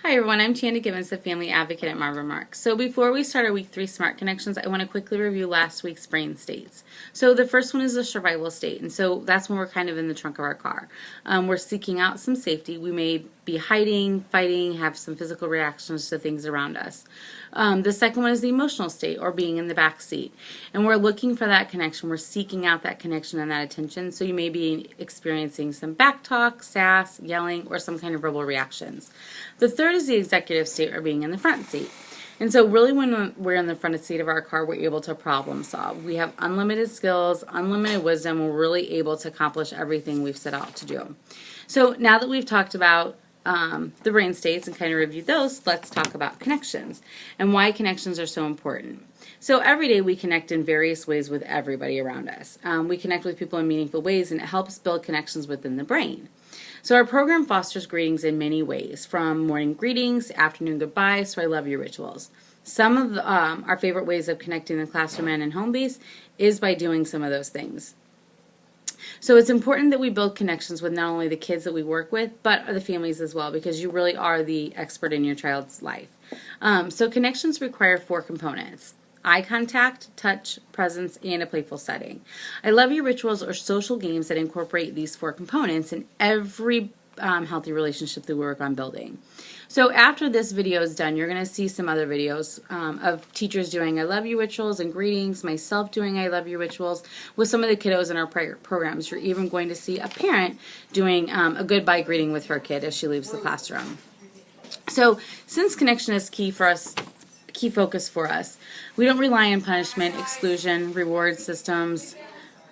Hi everyone, I'm Chanda Gibbons, the Family Advocate at Marva Marks. So before we start our Week 3 Smart Connections, I want to quickly review last week's brain states. So the first one is the survival state, and so that's when we're kind of in the trunk of our car. We're seeking out some safety. We may be hiding, fighting, have some physical reactions to things around us. The second one is the emotional state, or being in the back seat. And we're looking for that connection. We're seeking out that connection and that attention. So you may be experiencing some back talk, sass, yelling, or some kind of verbal reactions. The third is the executive state, or being in the front seat. And so really when we're in the front seat of our car, we're able to problem solve. We have unlimited skills, unlimited wisdom. We're really able to accomplish everything we've set out to do. So now that we've talked about the brain states and kind of reviewed those, let's talk about connections and why connections are so important. So every day we connect in various ways with everybody around us. We connect with people in meaningful ways, and it helps build connections within the brain. So our program fosters greetings in many ways, from morning greetings, afternoon goodbyes, to I love you rituals. Some of our favorite ways of connecting the classroom and home base is by doing some of those things. So it's important that we build connections with not only the kids that we work with, but the families as well, because you really are the expert in your child's life. So connections require 4 components: eye contact, touch, presence, and a playful setting. I love you rituals are social games that incorporate these 4 components in every healthy relationship that we work on building. So after this video is done, you're going to see some other videos of teachers doing I love you rituals and greetings, myself doing I love you rituals with some of the kiddos in our programs. You're even going to see a parent doing a goodbye greeting with her kid as she leaves the classroom. So since connection is key focus for us, we don't rely on punishment, exclusion, reward systems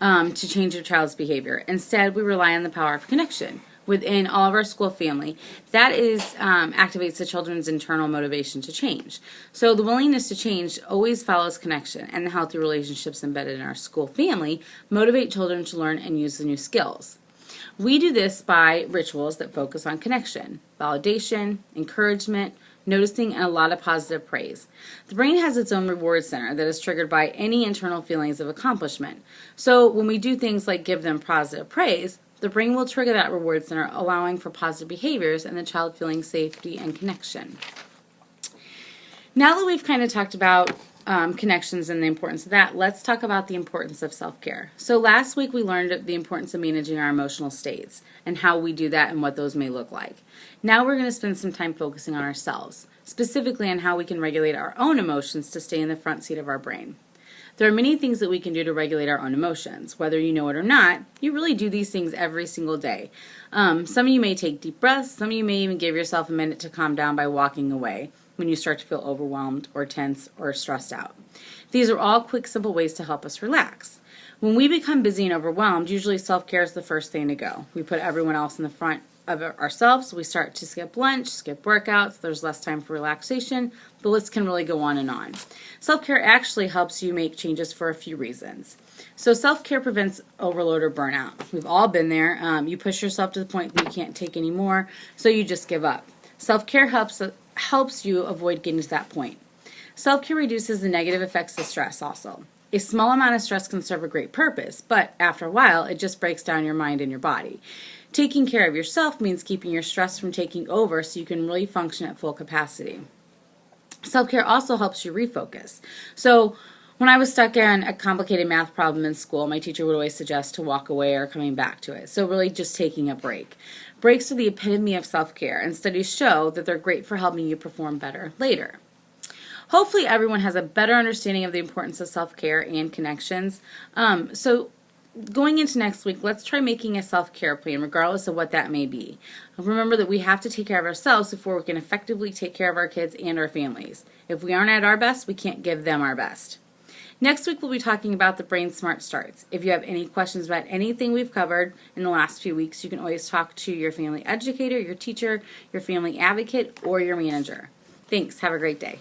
to change your child's behavior. Instead, we rely on the power of connection within all of our school family. That activates the children's internal motivation to change. So the willingness to change always follows connection, and the healthy relationships embedded in our school family motivate children to learn and use the new skills. We do this by rituals that focus on connection, validation, encouragement, noticing, and a lot of positive praise. The brain has its own reward center that is triggered by any internal feelings of accomplishment. So when we do things like give them positive praise, the brain will trigger that reward center, allowing for positive behaviors and the child feeling safety and connection. Now that we've kind of talked about connections and the importance of that, let's talk about the importance of self-care. So last week we learned the importance of managing our emotional states and how we do that and what those may look like. Now we're going to spend some time focusing on ourselves, specifically on how we can regulate our own emotions to stay in the front seat of our brain. There are many things that we can do to regulate our own emotions. Whether you know it or not, you really do these things every single day. Some of you may take deep breaths. Some of you may even give yourself a minute to calm down by walking away when you start to feel overwhelmed or tense or stressed out. These are all quick, simple ways to help us relax. When we become busy and overwhelmed, usually self-care is the first thing to go. We put everyone else in the front of ourselves. We start to skip lunch, skip workouts. There's less time for relaxation. The list can really go on and on. Self-care actually helps you make changes for a few reasons. So self-care prevents overload or burnout. We've all been there. You push yourself to the point that you can't take any more, so you just give up. Self-care helps you avoid getting to that point. Self-care reduces the negative effects of stress also. A small amount of stress can serve a great purpose, but after a while, it just breaks down your mind and your body. Taking care of yourself means keeping your stress from taking over so you can really function at full capacity. Self-care also helps you refocus. So when I was stuck in a complicated math problem in school, my teacher would always suggest to walk away or coming back to it. So really just taking a break. Breaks are the epitome of self-care, and studies show that they're great for helping you perform better later. Hopefully everyone has a better understanding of the importance of self-care and connections. So going into next week, let's try making a self-care plan, regardless of what that may be. Remember that we have to take care of ourselves before we can effectively take care of our kids and our families. If we aren't at our best, we can't give them our best. Next week, we'll be talking about the Brain Smart Starts. If you have any questions about anything we've covered in the last few weeks, you can always talk to your family educator, your teacher, your family advocate, or your manager. Thanks. Have a great day.